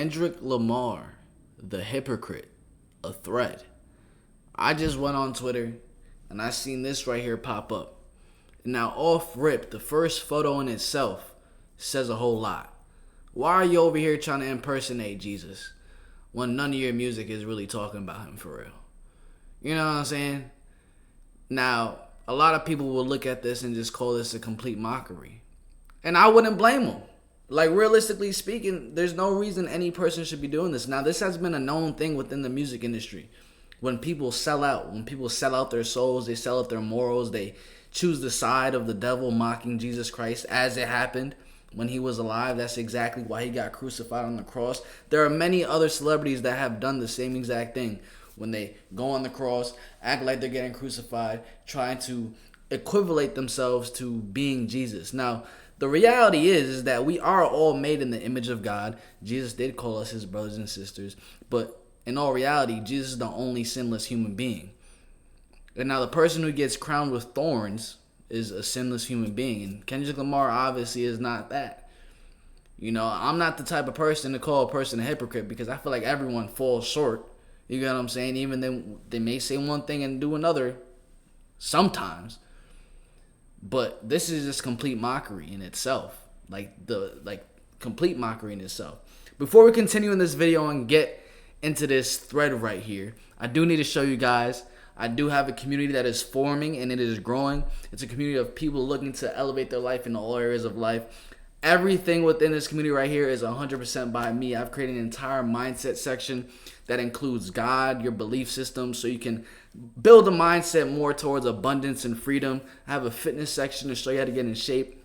Kendrick Lamar, the hypocrite, a threat. I just went on Twitter and I seen this right here pop up. Now, off rip, the first photo in itself says a whole lot. Why are you over here trying to impersonate Jesus when none of your music is really talking about him for real? You know what I'm saying? Now, a lot of people will look at this and just call this a complete mockery. And I wouldn't blame them. Like, realistically speaking, there's no reason any person should be doing this. Now, this has been a known thing within the music industry. When people sell out their souls, they sell out their morals, they choose the side of the devil, mocking Jesus Christ as it happened when he was alive. That's exactly why he got crucified on the cross. There are many other celebrities that have done the same exact thing. When they go on the cross, act like they're getting crucified, trying to equivalate themselves to being Jesus. Now, the reality is that we are all made in the image of God. Jesus did call us his brothers and sisters. But in all reality, Jesus is the only sinless human being. And now the person who gets crowned with thorns is a sinless human being. And Kendrick Lamar obviously is not that. You know, I'm not the type of person to call a person a hypocrite because I feel like everyone falls short. You get what I'm saying? Even then, they may say one thing and do another sometimes. But this is just complete mockery in itself. Complete mockery in itself. Before we continue in this video and get into this thread right here, I do need to show you guys, I do have a community that is forming and it is growing. It's a community of people looking to elevate their life in all areas of life. Everything within this community right here is 100% by me. I've created an entire mindset section that includes God, your belief system, so you can build a mindset more towards abundance and freedom. I have a fitness section to show you how to get in shape.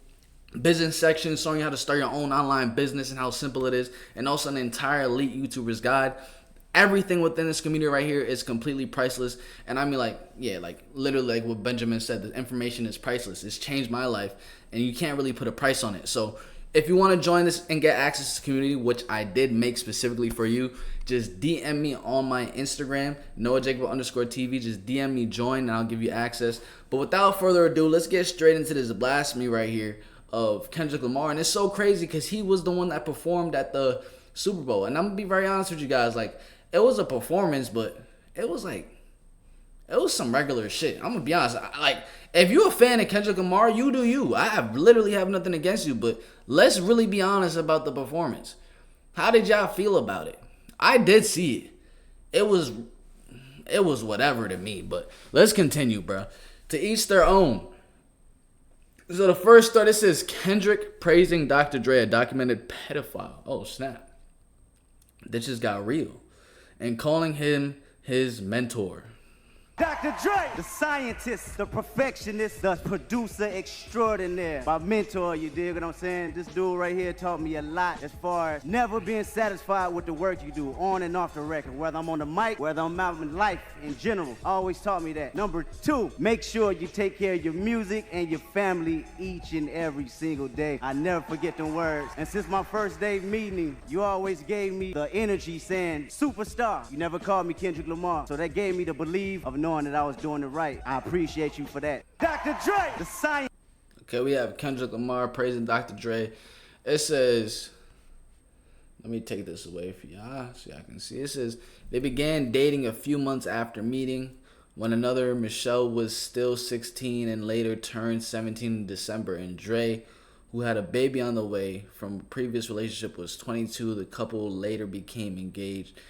Business section showing you how to start your own online business and how simple it is. And also an entire elite YouTuber's guide. Everything within this community right here is completely priceless. And I mean, literally like what Benjamin said, the information is priceless. It's changed my life and you can't really put a price on it. So if you want to join this and get access to the community, which I did make specifically for you, just DM me on my Instagram, NoahJacob_TV. Just DM me, join, and I'll give you access. But without further ado, let's get straight into this blasphemy right here of Kendrick Lamar. And it's so crazy because he was the one that performed at the Super Bowl. And I'm going to be very honest with you guys. Like, it was a performance, but it was some regular shit. I'm going to be honest. If you're a fan of Kendrick Lamar, you do you. Literally have nothing against you, but let's really be honest about the performance. How did y'all feel about it? I did see it. It was whatever to me, but let's continue, bro. To each their own. So the first start, it says Kendrick praising Dr. Dre, a documented pedophile. Oh, snap. This just got real. And calling him his mentor. Dr. Dre, the scientist, the perfectionist, the producer extraordinaire. My mentor, you dig what I'm saying? This dude right here taught me a lot as far as never being satisfied with the work you do on and off the record. Whether I'm on the mic, whether I'm out in life in general. Always taught me that. Number 2, make sure you take care of your music and your family each and every single day. I never forget them words. And since my first day meeting him, you always gave me the energy saying, superstar. You never called me Kendrick Lamar. So that gave me the belief of knowing that I was doing it right. I appreciate you for that. Dr. Dre, the science. Okay, we have Kendrick Lamar praising Dr. Dre. It says, let me take this away for y'all so y'all can see. It says, they began dating a few months after meeting. When another, Michelle was still 16 and later turned 17 in December. And Dre, who had a baby on the way from a previous relationship, was 22. The couple later became engaged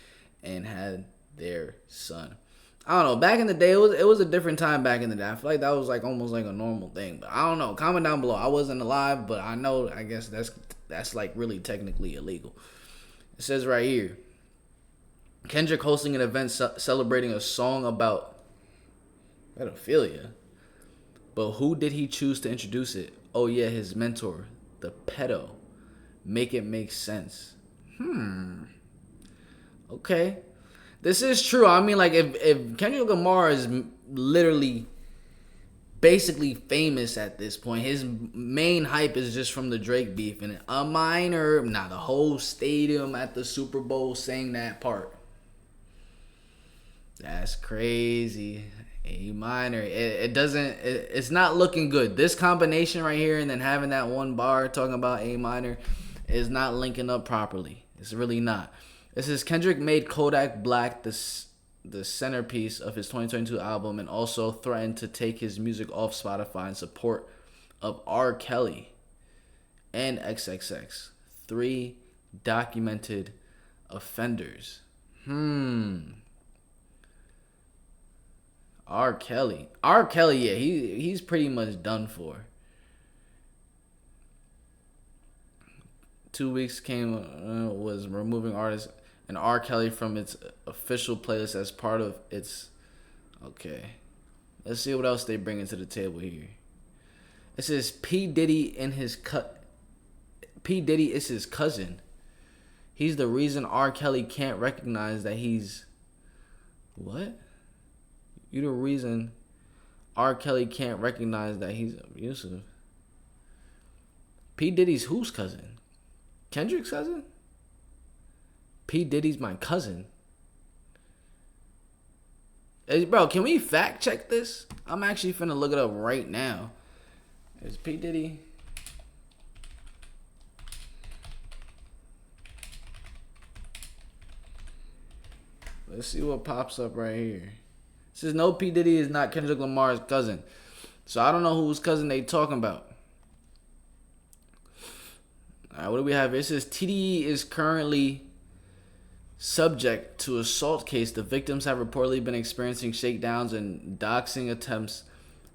and had their son. I don't know. Back in the day, it was a different time back in the day. I feel like that was like almost like a normal thing. But I don't know. Comment down below. I wasn't alive, but I know. I guess that's like really technically illegal. It says right here, Kendrick hosting an event celebrating a song about pedophilia. But who did he choose to introduce it? Oh yeah, his mentor, the pedo. Make it make sense. Okay. This is true. I mean, like, if Kendrick Lamar is literally basically famous at this point, his main hype is just from the Drake beef. And the whole stadium at the Super Bowl sang that part. That's crazy. A minor. It's not looking good. This combination right here and then having that one bar talking about A minor is not linking up properly. It's really not. It says Kendrick made Kodak Black the centerpiece of his 2022 album and also threatened to take his music off Spotify in support of R. Kelly and XXX, 3 documented offenders. R. Kelly, yeah, he's pretty much done for. 2 weeks was removing artists and R. Kelly from its official playlist as part of its. Okay, let's see what else they bring into the table here. It says P Diddy is his cousin. He's the reason R. Kelly can't recognize that he's. What? You the reason R. Kelly can't recognize that he's abusive. P Diddy's whose cousin? Kendrick's cousin? P Diddy's my cousin. Hey, bro, can we fact check this? I'm actually finna look it up right now. Is P Diddy? Let's see what pops up right here. It says no, P Diddy is not Kendrick Lamar's cousin. So I don't know whose cousin they talking about. All right, what do we have? It says TDE is currently subject to assault case. The victims have reportedly been experiencing shakedowns and doxing attempts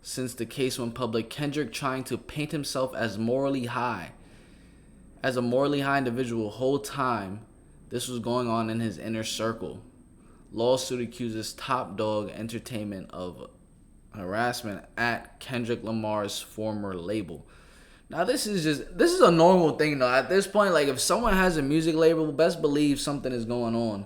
since the case went public. Kendrick trying to paint himself as a morally high individual whole time this was going on in his inner circle. Lawsuit accuses Top Dog Entertainment of harassment at Kendrick Lamar's former label. Now this is a normal thing though. At this point, like if someone has a music label, best believe something is going on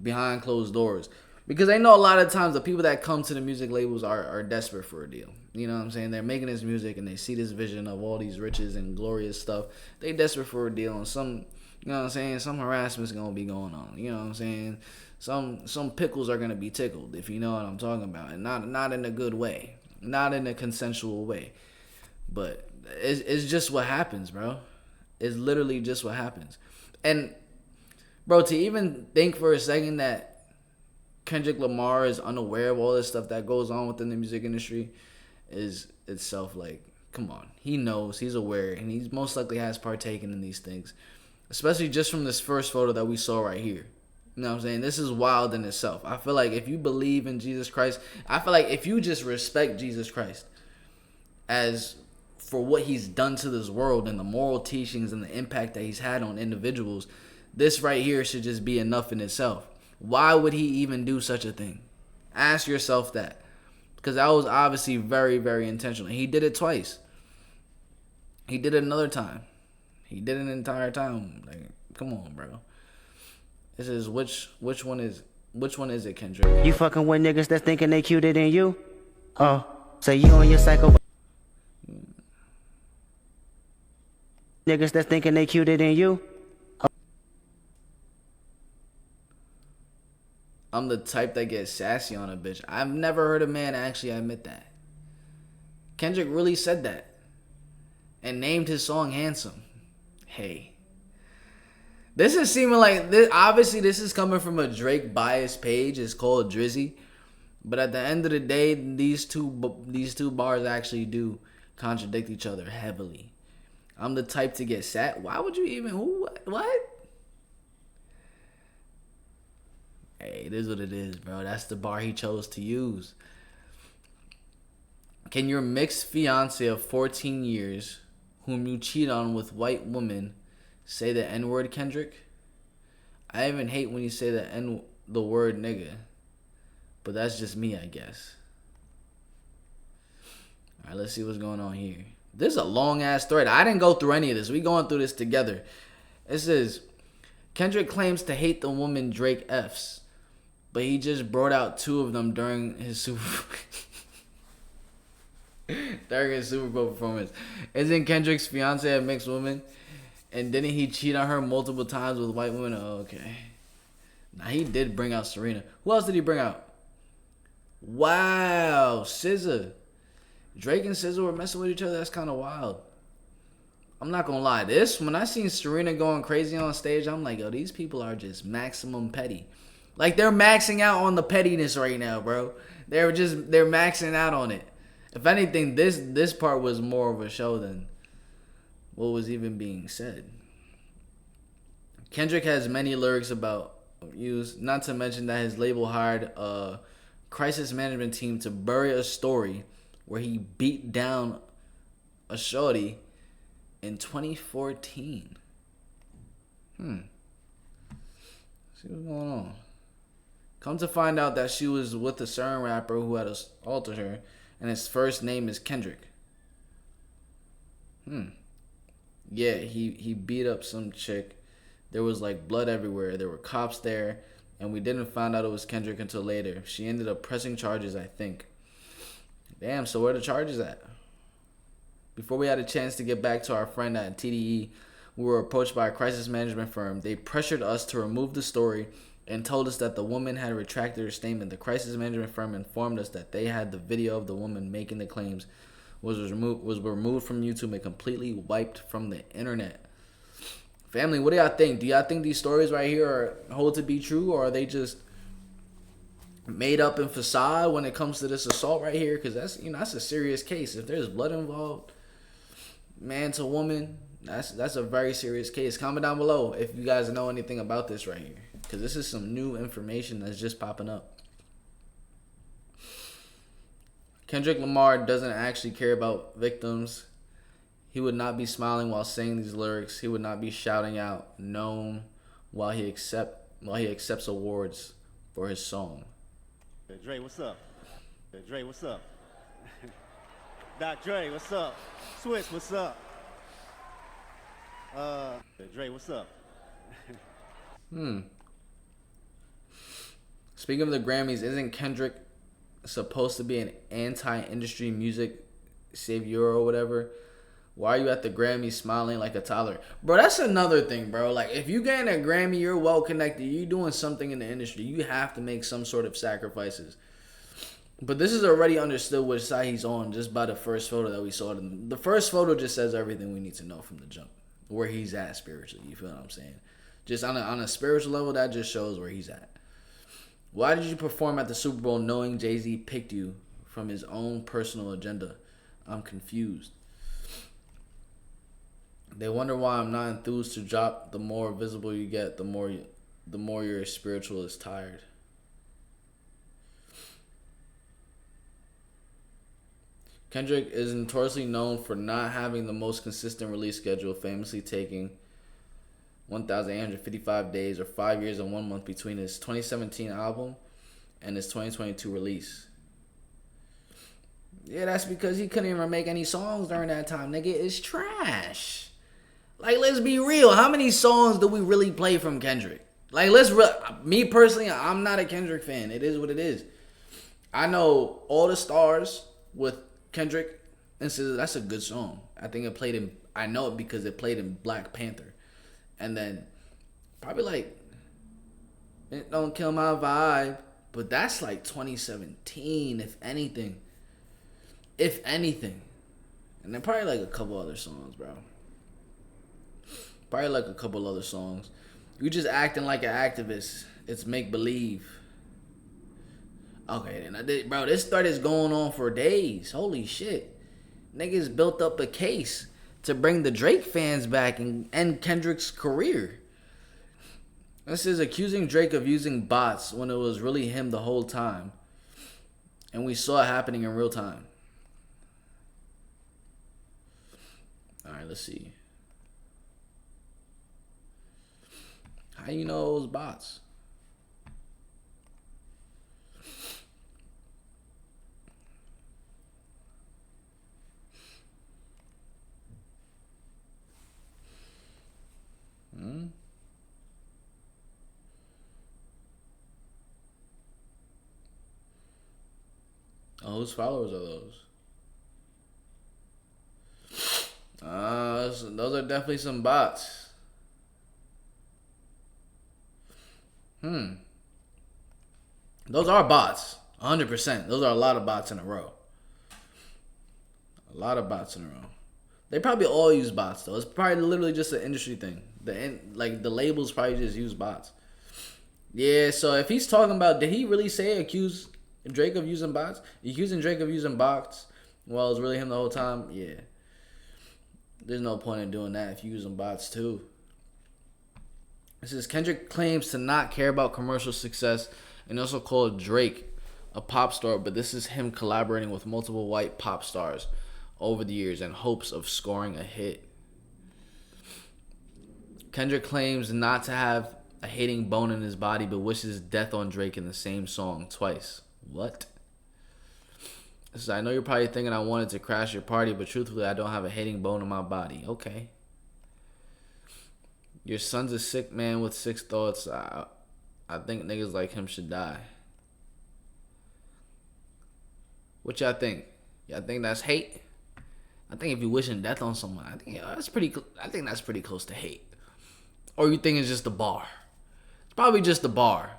behind closed doors. Because they know a lot of times the people that come to the music labels are desperate for a deal. You know what I'm saying? They're making this music and they see this vision of all these riches and glorious stuff. They desperate for a deal, and some, you know what I'm saying, some harassment's gonna be going on. You know what I'm saying? Some pickles are gonna be tickled, if you know what I'm talking about, and not in a good way, not in a consensual way. But it's just what happens, bro. It's literally just what happens. And bro, to even think for a second that Kendrick Lamar is unaware of all this stuff that goes on within the music industry is itself like, come on. He knows, he's aware, and he most likely has partaken in these things. Especially just from this first photo that we saw right here. You know what I'm saying? This is wild in itself. I feel like if you believe in Jesus Christ, I feel like if you just respect Jesus Christ as for what he's done to this world and the moral teachings and the impact that he's had on individuals, this right here should just be enough in itself. Why would he even do such a thing? Ask yourself that. Because that was obviously very, very intentional. He did it twice. He did it another time. He did it an entire time. Like, come on, bro. This is which one is it, Kendrick? You fucking with niggas that's thinking they cuter than you? Oh, so you on your psycho? Niggas that's thinking they cuter than you? I'm the type that gets sassy on a bitch. I've never heard a man actually admit that. Kendrick really said that. And named his song Handsome. Hey. This is seeming like, obviously this is coming from a Drake biased page. It's called Drizzy. But at the end of the day, these two bars actually do contradict each other heavily. I'm the type to get sat. Why would you even, what? Hey, it is what it is, bro. That's the bar he chose to use. Can your mixed fiance of 14 years, whom you cheat on with white woman, say the N-word, Kendrick? I even hate when you say the word nigga. But that's just me, I guess. Alright, let's see what's going on here. This is a long-ass thread. I didn't go through any of this. We going through this together. It says, Kendrick claims to hate the woman Drake F's, but he just brought out 2 of them during his Super Bowl performance. Isn't Kendrick's fiance a mixed woman? And didn't he cheat on her multiple times with white women? Oh, okay. Now, he did bring out Serena. Who else did he bring out? Wow, SZA. Drake and SZA were messing with each other. That's kind of wild. I'm not gonna lie. This when I seen Serena going crazy on stage, I'm like, yo, these people are just maximum petty. Like they're maxing out on the pettiness right now, bro. They're maxing out on it. If anything, this part was more of a show than what was even being said. Kendrick has many lyrics about abuse, not to mention that his label hired a crisis management team to bury a story where he beat down a shorty in 2014. See what's going on. Come to find out that she was with a certain rapper who had assaulted her, and his first name is Kendrick. Yeah, he beat up some chick. There was like blood everywhere. There were cops there, and we didn't find out it was Kendrick until later. She ended up pressing charges, I think. Damn, so where the charges at? Before we had a chance to get back to our friend at TDE, we were approached by a crisis management firm. They pressured us to remove the story and told us that the woman had retracted her statement. The crisis management firm informed us that they had the video of the woman making the claims was removed from YouTube and completely wiped from the internet. Family, what do y'all think? Do y'all think these stories right here are hold to be true, or are they just made up in facade when it comes to this assault right here? Because that's a serious case. If there's blood involved, man to woman, that's a very serious case. Comment down below if you guys know anything about this right here, because this is some new information that's just popping up. Kendrick Lamar doesn't actually care about victims. He would not be smiling while saying these lyrics. He would not be shouting out "known" while he accepts awards for his song. Dre, what's up? Dre, what's up? Doc Dre, what's up? Swiss, what's up? Dre, what's up? Speaking of the Grammys, isn't Kendrick supposed to be an anti-industry music savior or whatever? Why are you at the Grammy smiling like a toddler? Bro, that's another thing, bro. Like, if you getting a Grammy, you're well connected. You doing something in the industry. You have to make some sort of sacrifices. But this is already understood which side he's on just by the first photo that we saw. The first photo just says everything we need to know from the jump. Where he's at spiritually. You feel what I'm saying? Just on a spiritual level, that just shows where he's at. Why did you perform at the Super Bowl knowing Jay-Z picked you from his own personal agenda? I'm confused. They wonder why I'm not enthused to drop. The more visible you get, the more your spiritual is tired. Kendrick is notoriously known for not having the most consistent release schedule, famously taking 1,855 days or 5 years and 1 month between his 2017 album and his 2022 release. Yeah, that's because he couldn't even make any songs during that time. Nigga, it's trash. Like, let's be real. How many songs do we really play from Kendrick? Like, me personally, I'm not a Kendrick fan. It is what it is. I know All the Stars with Kendrick, and so that's a good song. I think it played in, I know it because it played in Black Panther. And then probably like It Don't Kill My Vibe, but that's like 2017, if anything. If anything. And then probably like a couple other songs, bro. Probably like a couple other songs. You just acting like an activist. It's make believe. Okay, then bro, this started going on for days. Holy shit. Niggas built up a case to bring the Drake fans back and end Kendrick's career. This is accusing Drake of using bots when it was really him the whole time. And we saw it happening in real time. Alright, let's see. How you know it was bots? Oh, whose followers are those? Those are definitely some bots. Those are bots. 100%. Those are a lot of bots in a row. A lot of bots in a row. They probably all use bots though. It's probably literally just an industry thing. The labels probably just use bots. Yeah, so if he's talking about, did he really say accuse Drake of using bots? Accusing Drake of using bots while it's really him the whole time? Yeah. There's no point in doing that if you're using bots too. It says Kendrick claims to not care about commercial success and also called Drake a pop star, but this is him collaborating with multiple white pop stars over the years in hopes of scoring a hit. Kendrick claims not to have a hating bone in his body, but wishes death on Drake in the same song twice. What? So I know you're probably thinking I wanted to crash your party, but truthfully, I don't have a hating bone in my body. Okay. Your son's a sick man with sick thoughts. I think niggas like him should die. What y'all think? Y'all think that's hate? I think if you're wishing death on someone, I think that's pretty close to hate. Or you think it's just a bar? It's probably just a bar.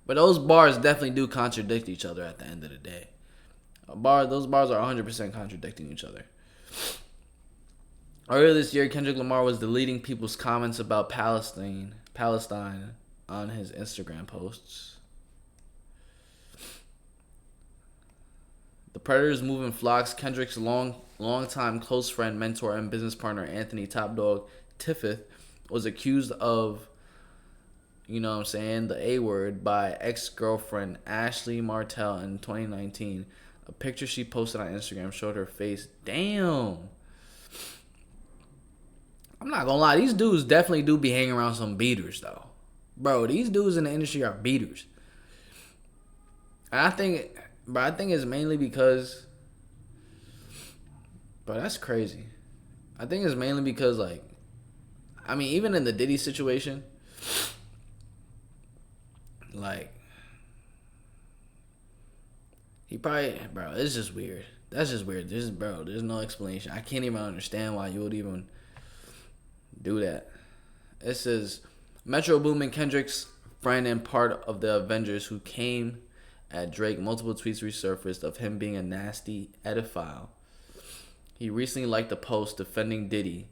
But those bars definitely do contradict each other at the end of the day. Those bars are 100% contradicting each other. Earlier this year, Kendrick Lamar was deleting people's comments about Palestine on his Instagram posts. The Predators move in flocks. Kendrick's longtime close friend, mentor, and business partner Anthony Top Dog Tiffith was accused of, the A word by ex-girlfriend Ashley Martell in 2019. A picture she posted on Instagram showed her face. Damn. I'm not gonna lie, these dudes definitely do be hanging around some beaters though. Bro, these dudes in the industry are beaters. And I think it's mainly because, bro, that's crazy. I think it's mainly because, even in the Diddy situation, he probably, bro, it's just weird. That's just weird. There's no explanation. I can't even understand why you would even do that. It says, Metro Boomin, Kendrick's friend and part of the Avengers who came at Drake, multiple tweets resurfaced of him being a nasty pedophile. He recently liked a post defending Diddy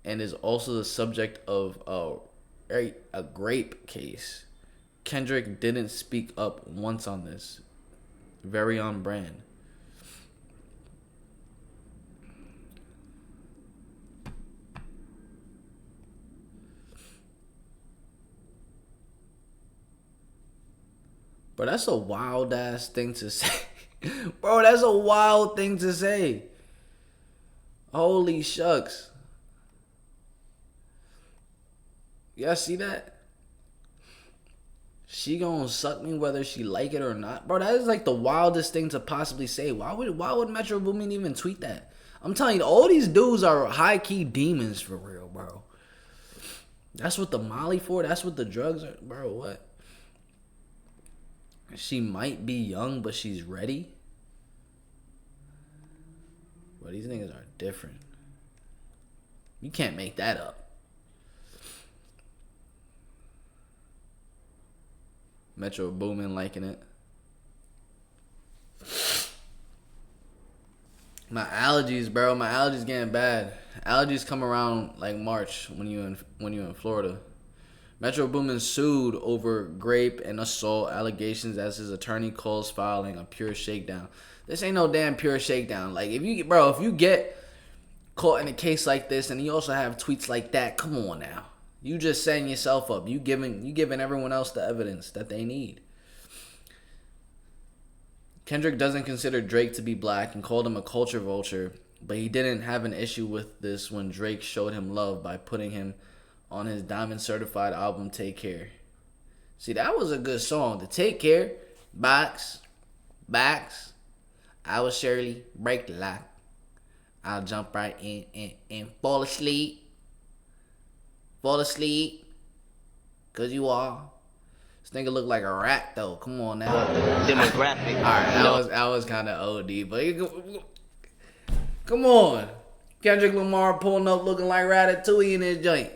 and is also the subject of a grape case. Kendrick didn't speak up once on this. Very on brand. Bro, that's a wild ass thing to say. Bro, that's a wild thing to say. Holy shucks. Y'all see that? She gonna suck me whether she like it or not. Bro, that is like the wildest thing to possibly say. Why would Metro Boomin even tweet that? I'm telling you, all these dudes are high-key demons for real, bro. That's what the Molly for. That's what the drugs are. Bro, what? She might be young, but she's ready. Bro, these niggas are different. You can't make that up. Metro Boomin liking it. My allergies, bro. My allergies getting bad. Allergies come around like March when you in Florida. Metro Boomin sued over grape and assault allegations as his attorney calls filing a pure shakedown. This ain't no damn pure shakedown. Like if you get caught in a case like this and you also have tweets like that, come on now. You just setting yourself up. You giving everyone else the evidence that they need. Kendrick doesn't consider Drake to be black and called him a culture vulture, but he didn't have an issue with this when Drake showed him love by putting him on his Diamond Certified album, Take Care. See, that was a good song. The Take Care, Box, I was Shirley, break the lock. I'll jump right in and fall asleep. Fall asleep, cause you are. This nigga look like a rat though. Come on now. Demographic. Alright, that was kind of OD, but come on. Kendrick Lamar pulling up looking like Ratatouille in his joint.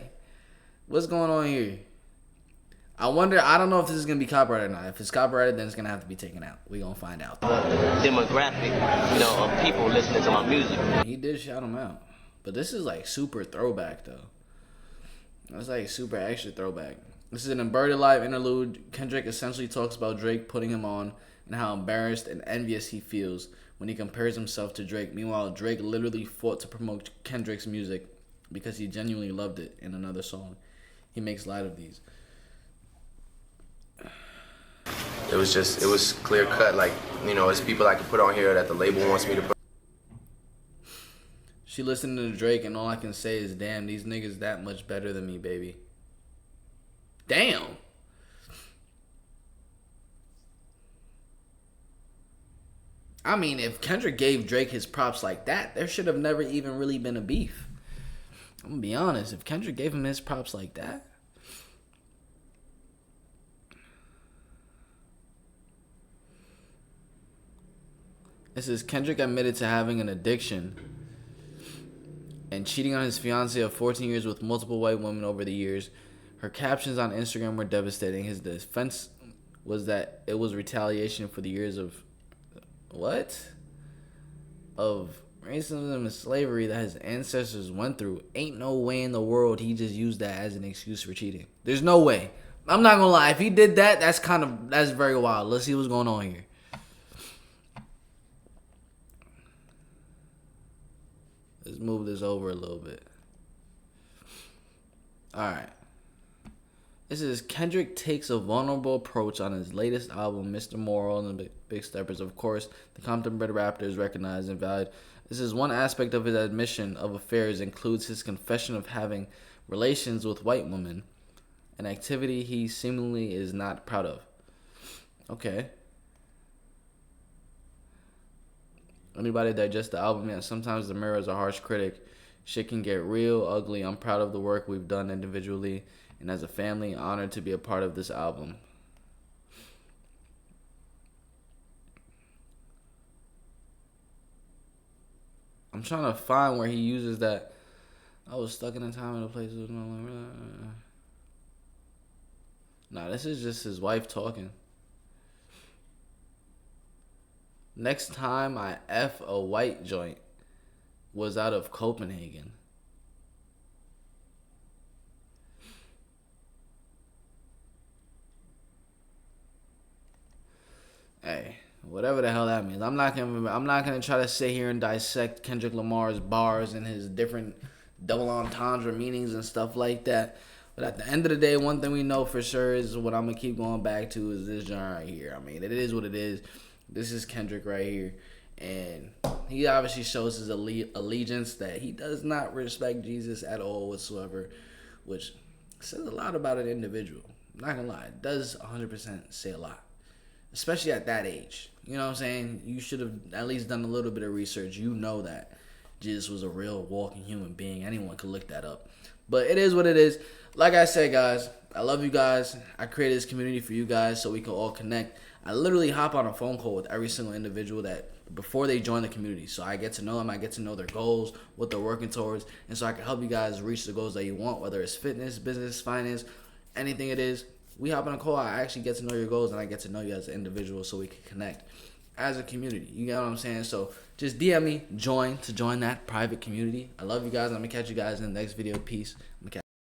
What's going on here? I don't know if this is gonna be copyrighted or not. If it's copyrighted, then it's gonna have to be taken out. We gonna find out. Demographic, of people listening to my music. He did shout him out. But this is like super throwback though. That's like super extra throwback. This is an Inverted Live interlude. Kendrick essentially talks about Drake putting him on and how embarrassed and envious he feels when he compares himself to Drake. Meanwhile, Drake literally fought to promote Kendrick's music because he genuinely loved it in another song. He makes light of these. It was clear cut, like, you know, it's people I can put on here that the label wants me to put. She listened to Drake, and all I can say is, damn, these niggas that much better than me, baby. Damn. I mean, if Kendrick gave Drake his props like that, there should have never even really been a beef. I'm gonna be honest. If Kendrick gave him his props like that, this is Kendrick admitted to having an addiction and cheating on his fiancée of 14 years with multiple white women over the years. Her captions on Instagram were devastating. His defense was that it was retaliation for the years of of racism and slavery that his ancestors went through. Ain't no way in the world he just used that as an excuse for cheating. There's no way. I'm not gonna lie. If he did that, that's very wild. Let's see what's going on here. Let's move this over a little bit. Alright. This is Kendrick takes a vulnerable approach on his latest album, Mr. Moral and the Big Steppers. Of course, the Compton-bred rapper is recognized and valued. This is one aspect of his admission of affairs includes his confession of having relations with white women, an activity he seemingly is not proud of. Okay. Anybody digest the album? Yeah, sometimes the mirror is a harsh critic. Shit can get real ugly. I'm proud of the work we've done individually and as a family. Honored to be a part of this album. I'm trying to find where he uses that. I was stuck in a time and a place. Nah, this is just his wife talking. Next time I F a white joint was out of Copenhagen. Hey, whatever the hell that means. I'm not gonna try to sit here and dissect Kendrick Lamar's bars and his different double entendre meanings and stuff like that. But at the end of the day, one thing we know for sure is what I'm gonna keep going back to is this genre right here. I mean, it is what it is. This is Kendrick right here. And he obviously shows his allegiance that he does not respect Jesus at all whatsoever, which says a lot about an individual. I'm not gonna lie, it does 100% say a lot, especially at that age. You know what I'm saying? You should have at least done a little bit of research. You know that Jesus was a real walking human being. Anyone could look that up. But it is what it is. Like I said, guys, I love you guys. I created this community for you guys so we can all connect. I literally hop on a phone call with every single individual that before they join the community. So I get to know them. I get to know their goals, what they're working towards. And so I can help you guys reach the goals that you want, whether it's fitness, business, finance, anything it is. We hop on a call. I actually get to know your goals and I get to know you as an individual so we can connect as a community. You get what I'm saying? So just DM me, join that private community. I love you guys. I'm going to catch you guys in the next video. Peace.